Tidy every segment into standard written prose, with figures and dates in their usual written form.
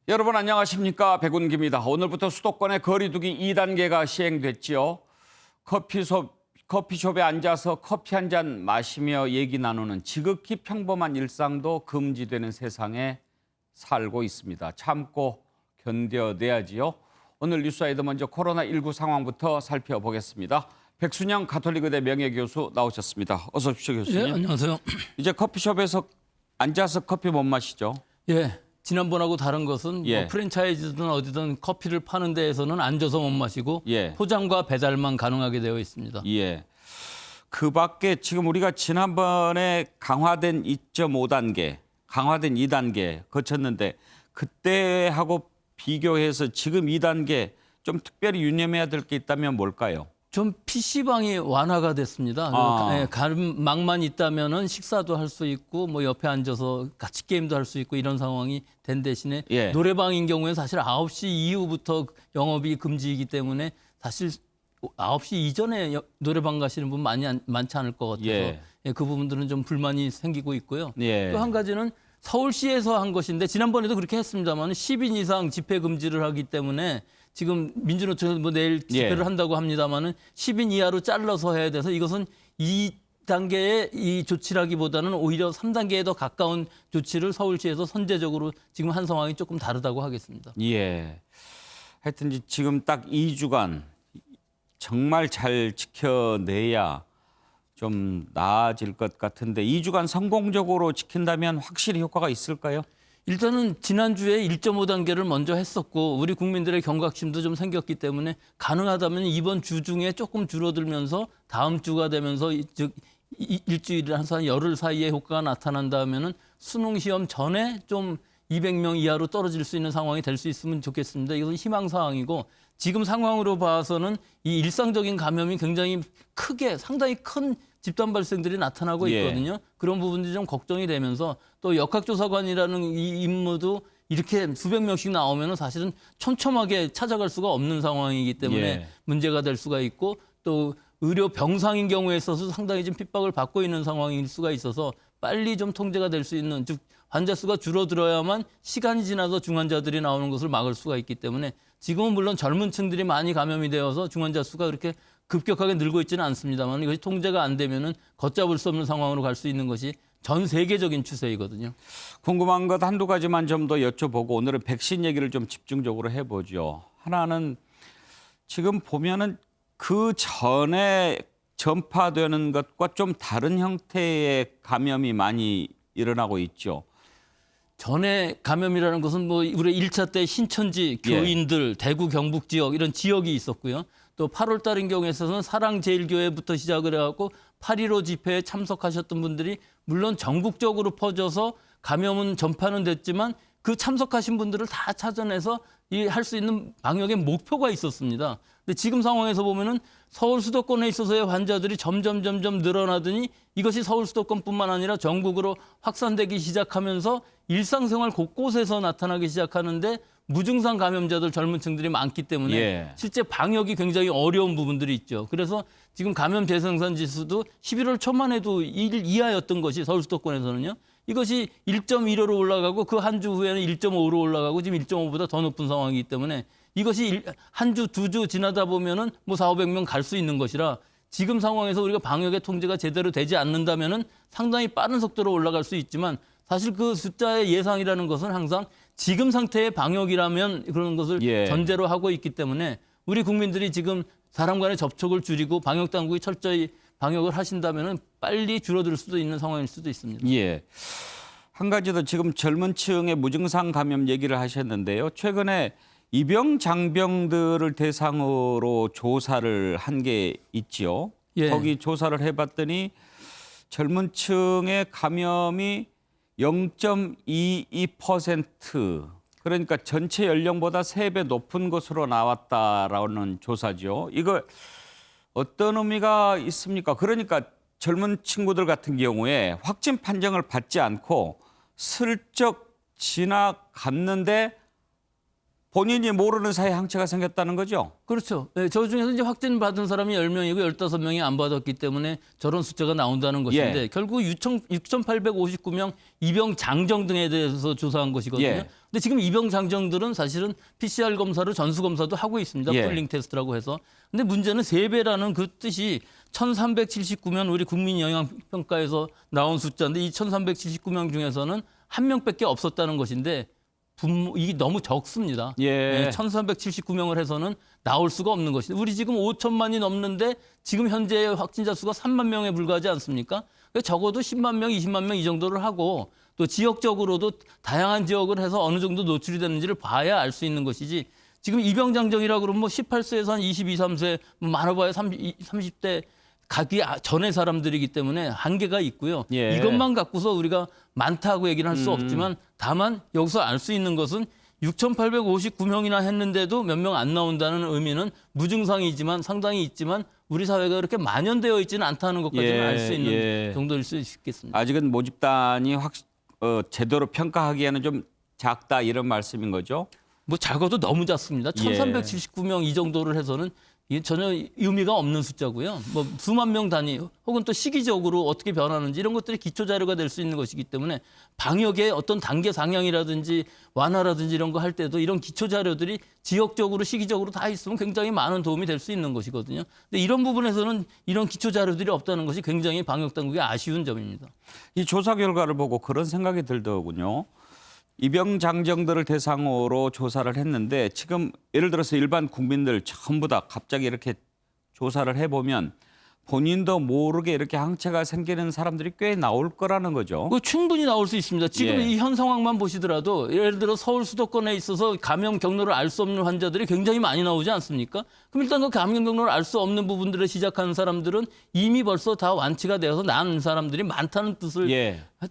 여러분 안녕하십니까? 백운기입니다. 오늘부터 수도권의 거리두기 2단계가 시행됐지요. 커피숍에 앉아서 커피 한 잔 마시며 얘기 나누는 지극히 평범한 일상도 금지되는 세상에 살고 있습니다. 참고 견뎌내야지요. 오늘 뉴스아이드 먼저 코로나19 상황부터 살펴보겠습니다. 백순영 가톨릭의대 명예교수 나오셨습니다. 어서 오십시오, 교수님. 예, 안녕하세요. 이제 커피숍에서 앉아서 커피 못 마시죠? 예, 지난번하고 다른 것은 예. 뭐 프랜차이즈든 어디든 커피를 파는 데에서는 앉아서 못 마시고 예. 포장과 배달만 가능하게 되어 있습니다. 예. 그 밖에 지금 우리가 지난번에 강화된 2.5단계, 강화된 2단계 거쳤는데 그때하고 비교해서 지금 2단계 좀 특별히 유념해야 될 게 있다면 뭘까요? 좀 PC방이 완화가 됐습니다. 가림막만 있다면은 식사도 할 수 있고 뭐 옆에 앉아서 같이 게임도 할 수 있고 이런 상황이 된 대신에 예. 노래방인 경우에 사실 9시 이후부터 영업이 금지이기 때문에 사실 9시 이전에 노래방 가시는 분 많지 않을 것 같아서 예. 그 부분들은 좀 불만이 생기고 있고요. 예. 또 한 가지는 서울시에서 한 것인데 지난번에도 그렇게 했습니다만 10인 이상 집회 금지를 하기 때문에 지금 민주노총에서 뭐 내일 집회를 예. 한다고 합니다만은 10인 이하로 잘라서 해야 돼서 이것은 2단계의 이 조치라기보다는 오히려 3단계에 더 가까운 조치를 서울시에서 선제적으로 지금 한 상황이 조금 다르다고 하겠습니다. 예. 하여튼 지금 딱 2주간 정말 잘 지켜내야 좀 나아질 것 같은데 2주간 성공적으로 지킨다면 확실히 효과가 있을까요? 일단은 지난주에 1.5단계를 먼저 했었고 우리 국민들의 경각심도 좀 생겼기 때문에 가능하다면 이번 주 중에 조금 줄어들면서 다음 주가 되면서 즉 일주일 한 열흘 사이에 효과가 나타난다면은 수능 시험 전에 좀 200명 이하로 떨어질 수 있는 상황이 될 수 있으면 좋겠습니다. 이것은 희망 사항이고 지금 상황으로 봐서는 이 일상적인 감염이 굉장히 크게 상당히 큰 집단 발생들이 나타나고 있거든요. 예. 그런 부분들이 좀 걱정이 되면서 또 역학조사관이라는 이 임무도 이렇게 수백 명씩 나오면은 사실은 촘촘하게 찾아갈 수가 없는 상황이기 때문에 예. 문제가 될 수가 있고 또 의료 병상인 경우에 있어서 상당히 좀 핍박을 받고 있는 상황일 수가 있어서 빨리 좀 통제가 될 수 있는 즉 환자 수가 줄어들어야만 시간이 지나서 중환자들이 나오는 것을 막을 수가 있기 때문에 지금은 물론 젊은 층들이 많이 감염이 되어서 중환자 수가 그렇게 급격하게 늘고 있지는 않습니다만 이것이 통제가 안 되면은 걷잡을 수 없는 상황으로 갈 수 있는 것이 전 세계적인 추세이거든요. 궁금한 것 한두 가지만 좀 더 여쭤보고 오늘은 백신 얘기를 좀 집중적으로 해보죠. 하나는 지금 보면은 그 전에 전파되는 것과 좀 다른 형태의 감염이 많이 일어나고 있죠. 전에 감염이라는 것은 뭐 우리 1차 때 신천지 교인들, 대구 경북 지역 이런 지역이 있었고요. 또 8월 달인 경우에 있어서는 사랑제일교회부터 시작을 해갖고 8.15 집회에 참석하셨던 분들이 물론 전국적으로 퍼져서 감염은 전파는 됐지만 그 참석하신 분들을 다 찾아내서 할 수 있는 방역의 목표가 있었습니다. 근데 지금 상황에서 보면은 서울 수도권에 있어서의 환자들이 점점 늘어나더니 이것이 서울 수도권뿐만 아니라 전국으로 확산되기 시작하면서 일상생활 곳곳에서 나타나기 시작하는데 무증상 감염자들 젊은 층들이 많기 때문에 예. 실제 방역이 굉장히 어려운 부분들이 있죠. 그래서 지금 감염 재생산 지수도 11월 초만 해도 1 이하였던 것이 서울 수도권에서는요. 이것이 1.15로 올라가고 그 한 주 후에는 1.5로 올라가고 지금 1.5보다 더 높은 상황이기 때문에 이것이 한 주, 두 주 지나다 보면은 뭐 400~500명 갈 수 있는 것이라 지금 상황에서 우리가 방역의 통제가 제대로 되지 않는다면은 상당히 빠른 속도로 올라갈 수 있지만 사실 그 숫자의 예상이라는 것은 항상 지금 상태의 방역이라면 그런 것을 예. 전제로 하고 있기 때문에 우리 국민들이 지금 사람 간의 접촉을 줄이고 방역 당국이 철저히 방역을 하신다면은 빨리 줄어들 수도 있는 상황일 수도 있습니다. 예. 한 가지 더 지금 젊은 층의 무증상 감염 얘기를 하셨는데요. 최근에 입영 장병들을 대상으로 조사를 한 게 있지요. 예. 거기 조사를 해봤더니 젊은 층의 감염이 0.22% 그러니까 전체 연령보다 3배 높은 것으로 나왔다라는 조사죠. 이거 어떤 의미가 있습니까? 그러니까 젊은 친구들 같은 경우에 확진 판정을 받지 않고 슬쩍 지나갔는데 본인이 모르는 사이에 항체가 생겼다는 거죠? 그렇죠. 네, 저 중에서 이제 확진 받은 사람이 10명이고 15명이 안 받았기 때문에 저런 숫자가 나온다는 것인데 예. 결국 6,859명 입영 장정 등에 대해서 조사한 것이거든요. 예. 근데 지금 입영 장정들은 사실은 PCR 검사를 전수 검사도 하고 있습니다. 예. 폴링 테스트라고 해서. 근데 문제는 3배라는 그 뜻이 1,379명 우리 국민영양평가에서 나온 숫자인데 이 1,379명 중에서는 한 명밖에 없었다는 것인데 이게 너무 적습니다. 예. 1,379명을 해서는 나올 수가 없는 것이죠. 우리 지금 5천만이 넘는데 지금 현재 확진자 수가 3만 명에 불과하지 않습니까? 적어도 10만 명, 20만 명 이 정도를 하고 또 지역적으로도 다양한 지역을 해서 어느 정도 노출이 되는지를 봐야 알 수 있는 것이지 지금 입영장정이라 그러면 뭐 18세에서 한 22, 23세 많아봐야 30대 가기 전의 사람들이기 때문에 한계가 있고요. 예. 이것만 갖고서 우리가 많다고 얘기는 할 수 없지만 다만 여기서 알 수 있는 것은 6,859명이나 했는데도 몇 명 안 나온다는 의미는 무증상이지만 상당히 있지만 우리 사회가 그렇게 만연되어 있지는 않다는 것까지는 예, 알 수 있는 예. 정도일 수 있겠습니다. 아직은 모집단이 제대로 평가하기에는 좀 작다 이런 말씀인 거죠? 뭐 작아도 너무 작습니다. 예. 1,379명 이 정도를 해서는 이게 전혀 의미가 없는 숫자고요. 뭐 수만 명 단위 혹은 또 시기적으로 어떻게 변하는지 이런 것들이 기초 자료가 될 수 있는 것이기 때문에 방역의 어떤 단계 상향이라든지 완화라든지 이런 거 할 때도 이런 기초 자료들이 지역적으로 시기적으로 다 있으면 굉장히 많은 도움이 될 수 있는 것이거든요. 근데 이런 부분에서는 이런 기초 자료들이 없다는 것이 굉장히 방역 당국의 아쉬운 점입니다. 이 조사 결과를 보고 그런 생각이 들더군요. 입영 장정들을 대상으로 조사를 했는데 지금 예를 들어서 일반 국민들 전부 다 갑자기 이렇게 조사를 해보면 본인도 모르게 이렇게 항체가 생기는 사람들이 꽤 나올 거라는 거죠. 충분히 나올 수 있습니다. 지금 예. 이 현 상황만 보시더라도 예를 들어 서울 수도권에 있어서 감염 경로를 알 수 없는 환자들이 굉장히 많이 나오지 않습니까? 그럼 일단 그 감염 경로를 알 수 없는 부분들을 시작하는 사람들은 이미 벌써 다 완치가 되어서 난 사람들이 많다는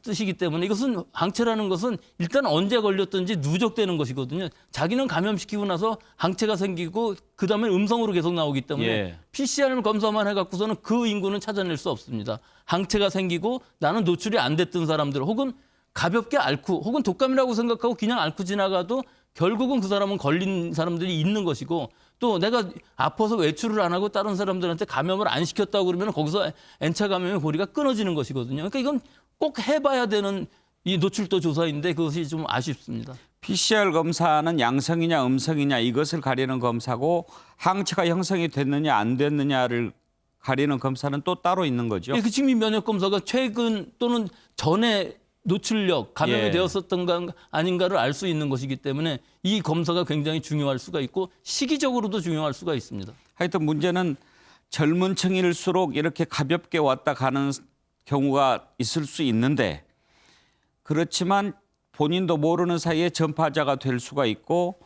뜻이기 때문에 이것은 항체라는 것은 일단 언제 걸렸든지 누적되는 것이거든요. 자기는 감염시키고 나서 항체가 생기고 그다음에 음성으로 계속 나오기 때문에 예. PCR 검사만 해갖고서는 그 인구는 찾아낼 수 없습니다. 항체가 생기고 나는 노출이 안 됐던 사람들 혹은 가볍게 앓고 혹은 독감이라고 생각하고 그냥 앓고 지나가도 결국은 그 사람은 걸린 사람들이 있는 것이고 또 내가 아파서 외출을 안 하고 다른 사람들한테 감염을 안 시켰다고 그러면 거기서 N차 감염의 고리가 끊어지는 것이거든요. 그러니까 이건 꼭 해봐야 되는 이 노출도 조사인데 그것이 좀 아쉽습니다. PCR 검사는 양성이냐 음성이냐 이것을 가리는 검사고 항체가 형성이 됐느냐 안 됐느냐를 가리는 검사는 또 따로 있는 거죠. 예, 그 지금 이 면역 검사가 최근 또는 전에 노출력 감염이 예. 되었었던가 아닌가를 알 수 있는 것이기 때문에 이 검사가 굉장히 중요할 수가 있고 시기적으로도 중요할 수가 있습니다. 하여튼 문제는 젊은 층일수록 이렇게 가볍게 왔다 가는 경우가 있을 수 있는데 그렇지만 본인도 모르는 사이에 전파자가 될 수가 있고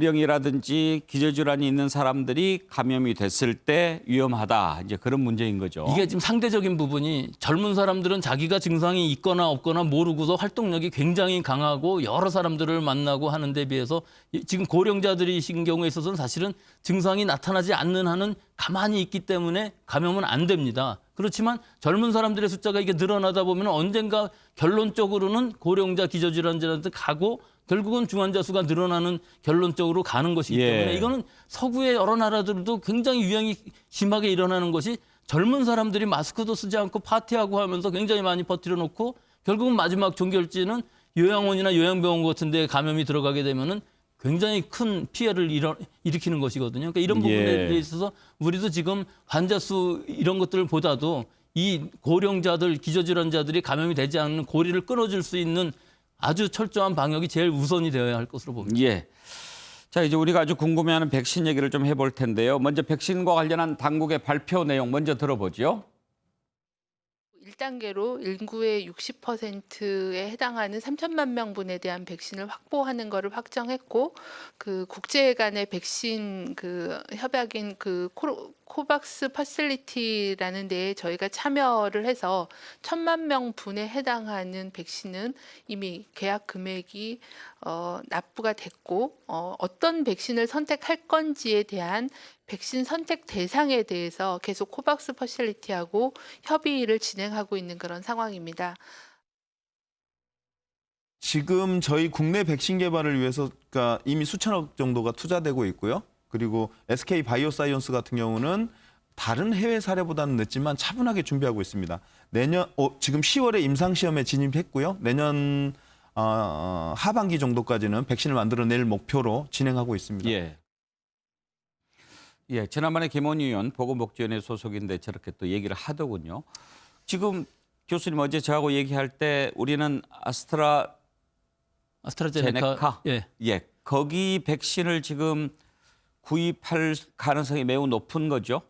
고령이라든지 기저질환이 있는 사람들이 감염이 됐을 때 위험하다. 이제 그런 문제인 거죠. 이게 지금 상대적인 부분이 젊은 사람들은 자기가 증상이 있거나 없거나 모르고서 활동력이 굉장히 강하고 여러 사람들을 만나고 하는 데 비해서 지금 고령자들이신 경우에 있어서는 사실은 증상이 나타나지 않는 한은 가만히 있기 때문에 감염은 안 됩니다. 그렇지만 젊은 사람들의 숫자가 이게 늘어나다 보면 언젠가 결론적으로는 고령자 기저질환자한테 가고 결국은 중환자 수가 늘어나는 결론적으로 가는 것이기 때문에 이거는 서구의 여러 나라들도 굉장히 유행이 심하게 일어나는 것이 젊은 사람들이 마스크도 쓰지 않고 파티하고 하면서 굉장히 많이 퍼뜨려 놓고 결국은 마지막 종결지는 요양원이나 요양병원 같은 데 감염이 들어가게 되면은 굉장히 큰 피해를 일으키는 것이거든요. 그러니까 이런 부분에 있어서 우리도 지금 환자 수 이런 것들보다도 이 고령자들, 기저질환자들이 감염이 되지 않는 고리를 끊어줄 수 있는 아주 철저한 방역이 제일 우선이 되어야 할 것으로 봅니다. 예. 자, 이제 우리가 아주 궁금해하는 백신 얘기를 좀 해볼 텐데요. 먼저 백신과 관련한 당국의 발표 내용 먼저 들어보죠. 1단계로 인구의 60%에 해당하는 3천만 명분에 대한 백신을 확보하는 것을 확정했고 그 국제 간의 백신 그 협약인 그 코박스 퍼실리티라는 데에 저희가 참여를 해서 1,000만 명분에 해당하는 백신은 이미 계약 금액이 납부가 됐고 어떤 백신을 선택할 건지에 대한 백신 선택 대상에 대해서 계속 코박스 퍼실리티하고 협의를 진행하고 있는 그런 상황입니다. 지금 저희 국내 백신 개발을 위해서 그러니까 이미 수천억 정도가 투자되고 있고요. 그리고 SK 바이오사이언스 같은 경우는 다른 해외 사례보다는 늦지만 차분하게 준비하고 있습니다. 지금 10월에 임상 시험에 진입했고요. 내년 하반기 정도까지는 백신을 만들어낼 목표로 진행하고 있습니다. 예. 예, 지난번에 김원희 의원 보건복지위원회 소속인데 저렇게 또 얘기를 하더군요. 지금 교수님 어제 저하고 얘기할 때 우리는 아스트라제네카 예. 거기 백신을 지금 구입할 가능성이 매우 높은 거죠.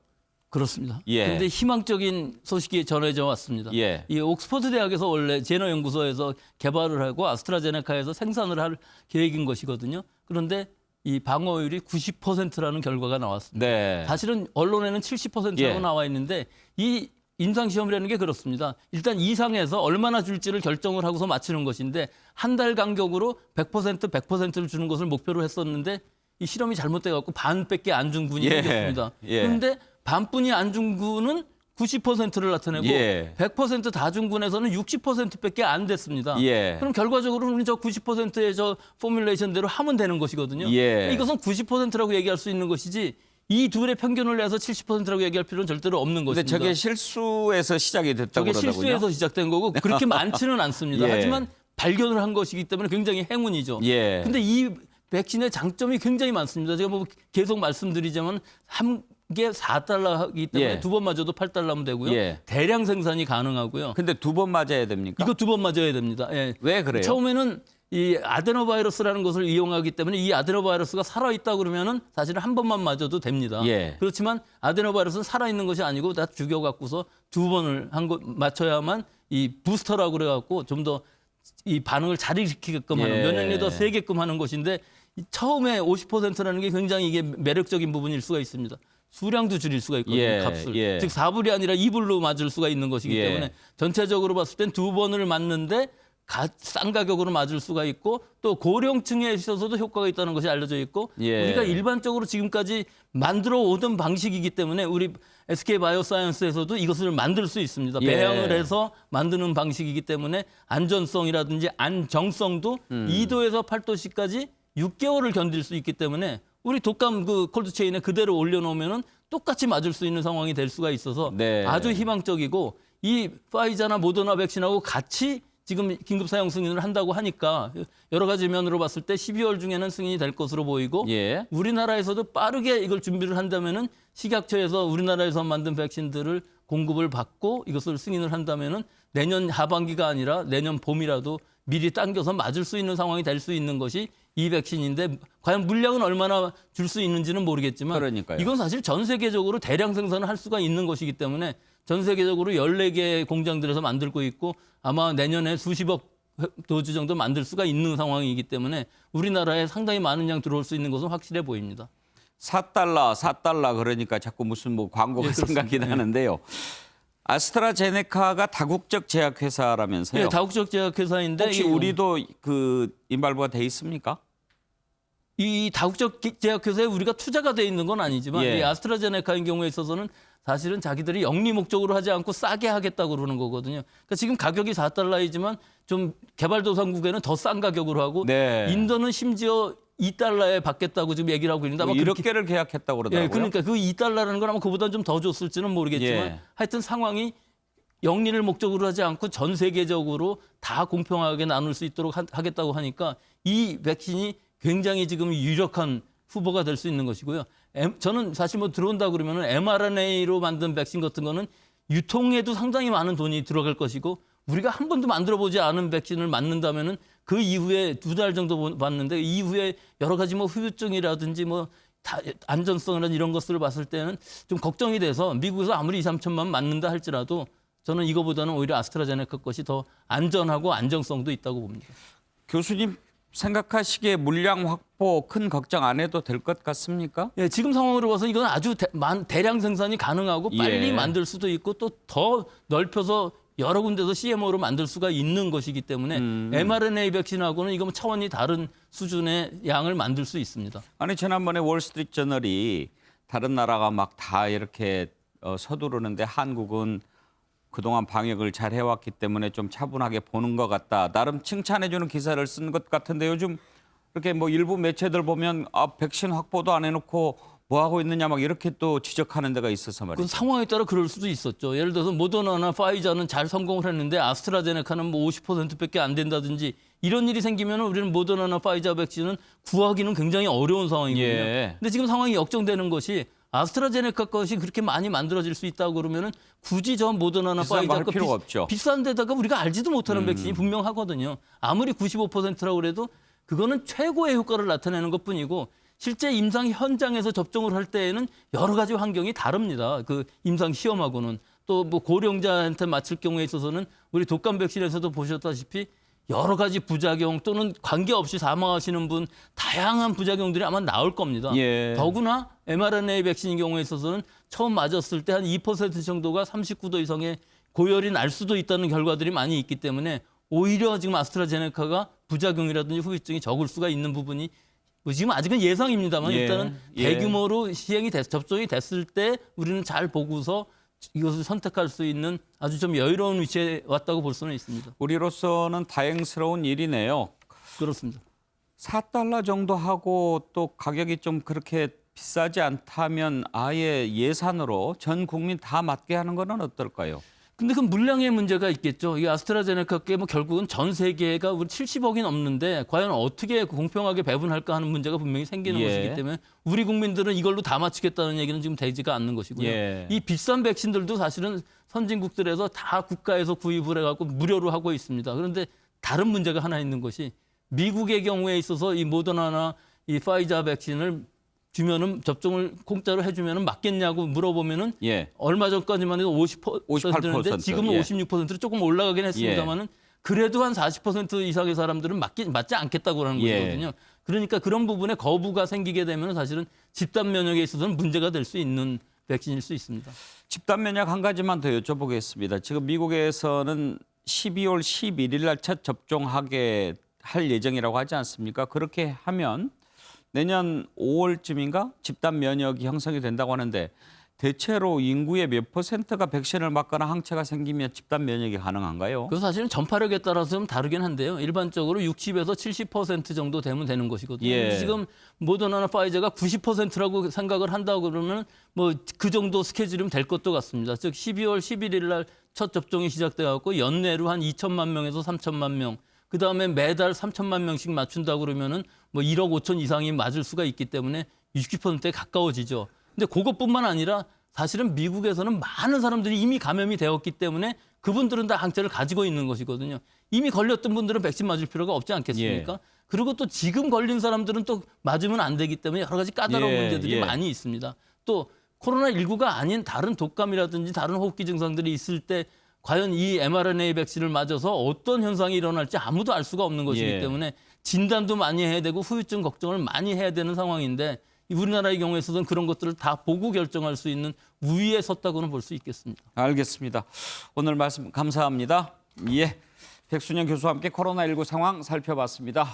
그렇습니다. 예. 그런데 희망적인 소식이 전해져 왔습니다. 예. 이 옥스퍼드 대학에서 원래 제너 연구소에서 개발을 하고 아스트라제네카에서 생산을 할 계획인 것이거든요. 그런데 이 방어율이 90%라는 결과가 나왔습니다. 네. 사실은 언론에는 70%라고 예. 나와 있는데 이 임상시험이라는 게 그렇습니다. 일단 이상에서 얼마나 줄지를 결정을 하고서 맞추는 것인데 한 달 간격으로 100%를 주는 것을 목표로 했었는데 이 실험이 잘못돼 갖고 반밖에 안 준 군이 예. 생겼습니다. 예. 그런데 반뿐이 안 준 군은 90%를 나타내고 예. 100% 다 준 군에서는 60%밖에 안 됐습니다. 예. 그럼 결과적으로는 우리 저 90%의 저 포뮬레이션대로 하면 되는 것이거든요. 예. 이것은 90%라고 얘기할 수 있는 것이지 이 둘의 평균을 내서 70%라고 얘기할 필요는 절대로 없는 근데 것입니다. 저게 실수에서 시작이 됐다고 저게 그러더군요. 실수에서 시작된 거고 그렇게 많지는 않습니다. 예. 하지만 발견을 한 것이기 때문에 굉장히 행운이죠. 예. 근데 이 백신의 장점이 굉장히 많습니다. 제가 뭐 계속 말씀드리자면 한 개 4달러 하기 때문에 예. 두 번 맞아도 8달러면 되고요. 예. 대량 생산이 가능하고요. 근데 두 번 맞아야 됩니까? 이거 두 번 맞아야 됩니다. 예. 왜 그래요? 처음에는 이 아데노바이러스라는 것을 이용하기 때문에 이 아데노바이러스가 살아있다 그러면은 사실은 한 번만 맞아도 됩니다. 예. 그렇지만 아데노바이러스는 살아있는 것이 아니고 다 죽여갖고서 두 번을 맞춰야만 이 부스터라고 그래갖고 좀 더 이 반응을 잘 일으키게끔 하는 예. 면역력이 더 세게끔 하는 것인데 처음에 50%라는 게 굉장히 이게 매력적인 부분일 수가 있습니다. 수량도 줄일 수가 있거든요. 예, 값을. 예. 즉 4불이 아니라 2불로 맞을 수가 있는 것이기 예. 때문에 전체적으로 봤을 땐 두 번을 맞는데 싼 가격으로 맞을 수가 있고 또 고령층에 있어서도 효과가 있다는 것이 알려져 있고 예. 우리가 일반적으로 지금까지 만들어 오던 방식이기 때문에 우리 SK 바이오사이언스에서도 이것을 만들 수 있습니다. 예. 배양을 해서 만드는 방식이기 때문에 안전성이라든지 안정성도 2도에서 8도씨까지 6개월을 견딜 수 있기 때문에 우리 독감 그 콜드체인에 그대로 올려놓으면은 똑같이 맞을 수 있는 상황이 될 수가 있어서 네. 아주 희망적이고 이 파이자나 모더나 백신하고 같이 지금 긴급 사용 승인을 한다고 하니까 여러 가지 면으로 봤을 때 12월 중에는 승인이 될 것으로 보이고 예. 우리나라에서도 빠르게 이걸 준비를 한다면은 식약처에서 우리나라에서 만든 백신들을 공급을 받고 이것을 승인을 한다면은 내년 하반기가 아니라 내년 봄이라도 미리 당겨서 맞을 수 있는 상황이 될 수 있는 것이 이 백신인데 과연 물량은 얼마나 줄 수 있는지는 모르겠지만 그러니까요. 이건 사실 전 세계적으로 대량 생산을 할 수가 있는 것이기 때문에 전 세계적으로 14개 공장들에서 만들고 있고 아마 내년에 수십억 도즈 정도 만들 수가 있는 상황이기 때문에 우리나라에 상당히 많은 양 들어올 수 있는 것은 확실해 보입니다. 4달러 그러니까 자꾸 무슨 뭐 광고가 예, 그렇습니다. 생각이 나는데요. 아스트라제네카가 다국적 제약회사라면서요. 네, 다국적 제약회사인데 혹시 우리도 그 인발부가 돼 있습니까? 이 다국적 제약회사에 우리가 투자가 돼 있는 건 아니지만 예. 이 아스트라제네카인 경우에 있어서는 사실은 자기들이 영리 목적으로 하지 않고 싸게 하겠다고 그러는 거거든요. 그러니까 지금 가격이 4달러이지만 좀 개발도상국에는 더 싼 가격으로 하고 네. 인도는 심지어 2달러에 받겠다고 지금 얘기를 하고 있는데 아마 뭐 그렇게 1억개를 계약했다고 그러더라고요. 예, 그러니까 그 2달러라는 건 아마 그보다 좀 더 줬을지는 모르겠지만 예. 하여튼 상황이 영리를 목적으로 하지 않고 전 세계적으로 다 공평하게 나눌 수 있도록 하겠다고 하니까 이 백신이 굉장히 지금 유력한 후보가 될 수 있는 것이고요. 저는 사실 뭐 들어온다 그러면은 mRNA로 만든 백신 같은 거는 유통에도 상당히 많은 돈이 들어갈 것이고 우리가 한 번도 만들어 보지 않은 백신을 맞는다면은 그 이후에 2달 정도 봤는데 이후에 여러 가지 뭐 후유증이라든지 뭐 안전성이나 이런 것들을 봤을 때는 좀 걱정이 돼서 미국에서 아무리 2, 3천만 맞는다 할지라도 저는 이거보다는 오히려 아스트라제네카 것이 더 안전하고 안정성도 있다고 봅니다. 교수님 생각하시기에 물량 확보 큰 걱정 안 해도 될 것 같습니까? 예, 지금 상황으로 봐서 이건 아주 대량 생산이 가능하고 빨리 예. 만들 수도 있고 또 더 넓혀서 여러 군데서 CMO로 만들 수가 있는 것이기 때문에 mRNA 백신하고는 이건 차원이 다른 수준의 양을 만들 수 있습니다. 아니 지난번에 월스트리트 저널이 다른 나라가 막 다 이렇게 서두르는데 한국은 그동안 방역을 잘 해왔기 때문에 좀 차분하게 보는 것 같다. 나름 칭찬해주는 기사를 쓴 것 같은데 요즘 이렇게 뭐 일부 매체들 보면 백신 확보도 안 해놓고 뭐 하고 있느냐 막 이렇게 또 지적하는 데가 있어서 그 말이죠. 상황에 따라 그럴 수도 있었죠. 예를 들어서 모더나나 파이자는 잘 성공을 했는데 아스트라제네카는 뭐 50%밖에 안 된다든지 이런 일이 생기면 우리는 모더나나 파이자 백신은 구하기는 굉장히 어려운 상황이거든요. 예. 근데 지금 상황이 역정되는 것이 아스트라제네카 것이 그렇게 많이 만들어질 수 있다고 그러면은 굳이 저 모더나나 비싼 거할 파이자 필요가 없죠. 비싼 데다가 우리가 알지도 못하는 백신이 분명하거든요. 아무리 95%라고 그래도 그거는 최고의 효과를 나타내는 것뿐이고 실제 임상 현장에서 접종을 할 때에는 여러 가지 환경이 다릅니다. 그 임상 시험하고는 또 뭐 고령자한테 맞출 경우에 있어서는 우리 독감 백신에서도 보셨다시피 여러 가지 부작용 또는 관계없이 사망하시는 분 다양한 부작용들이 아마 나올 겁니다. 예. 더구나 mRNA 백신인 경우에 있어서는 처음 맞았을 때 한 2% 정도가 39도 이상의 고열이 날 수도 있다는 결과들이 많이 있기 때문에 오히려 지금 아스트라제네카가 부작용이라든지 후유증이 적을 수가 있는 부분이 뭐 지금 아직은 예상입니다만 예. 일단은 예. 대규모로 접종이 됐을 때 우리는 잘 보고서 이것을 선택할 수 있는 아주 좀 여유로운 위치에 왔다고 볼 수는 있습니다. 우리로서는 다행스러운 일이네요. 그렇습니다. 4달러 정도 하고 또 가격이 좀 그렇게 비싸지 않다면 아예 예산으로 전 국민 다 맞게 하는 거는 어떨까요? 근데 그 물량의 문제가 있겠죠. 이 아스트라제네카께 뭐 결국은 전 세계가 우리 70억이 넘는데 과연 어떻게 공평하게 배분할까 하는 문제가 분명히 생기는 예. 것이기 때문에 우리 국민들은 이걸로 다 맞추겠다는 얘기는 지금 되지가 않는 것이고요. 예. 이 비싼 백신들도 사실은 선진국들에서 다 국가에서 구입을 해갖고 무료로 하고 있습니다. 그런데 다른 문제가 하나 있는 것이 미국의 경우에 있어서 이 모더나나 이 파이자 백신을 주면은 접종을 공짜로 해주면은 맞겠냐고 물어보면은 예. 얼마 전까지만 해도 58%였는데 58%, 지금은 예. 56%로 조금 올라가긴 했습니다만은 그래도 한 40% 이상의 사람들은 맞지 않겠다고 하는 예. 것이거든요. 그러니까 그런 부분에 거부가 생기게 되면 사실은 집단 면역에 있어서는 문제가 될 수 있는 백신일 수 있습니다. 집단 면역 한 가지만 더 여쭤보겠습니다. 지금 미국에서는 12월 11일 날 첫 접종하게 할 예정이라고 하지 않습니까? 그렇게 하면 내년 5월쯤인가 집단 면역이 형성이 된다고 하는데 대체로 인구의 몇 %가 백신을 맞거나 항체가 생기면 집단 면역이 가능한가요? 그래서 사실은 전파력에 따라서 좀 다르긴 한데요. 일반적으로 60에서 70% 정도 되면 되는 것이거든요. 예. 근데 지금 모더나나 파이자가 90%라고 생각을 한다고 그러면 뭐 그 정도 스케줄이면 될 것도 같습니다. 즉 12월 11일 날 첫 접종이 시작돼 갖고 연내로 한 2천만 명에서 3천만 명, 그다음에 매달 3천만 명씩 맞춘다고 그러면은 뭐 1억 5천 이상이 맞을 수가 있기 때문에 60%에 가까워지죠. 근데 그것뿐만 아니라 사실은 미국에서는 많은 사람들이 이미 감염이 되었기 때문에 그분들은 다 항체를 가지고 있는 것이거든요. 이미 걸렸던 분들은 백신 맞을 필요가 없지 않겠습니까? 예. 그리고 또 지금 걸린 사람들은 또 맞으면 안 되기 때문에 여러 가지 까다로운 예, 문제들이 예. 많이 있습니다. 또 코로나19가 아닌 다른 독감이라든지 다른 호흡기 증상들이 있을 때 과연 이 mRNA 백신을 맞아서 어떤 현상이 일어날지 아무도 알 수가 없는 것이기 예. 때문에 진단도 많이 해야 되고 후유증 걱정을 많이 해야 되는 상황인데 우리나라의 경우에서는 그런 것들을 다 보고 결정할 수 있는 우위에 섰다고는 볼 수 있겠습니다. 알겠습니다. 오늘 말씀 감사합니다. 예, 백순영 교수와 함께 코로나19 상황 살펴봤습니다.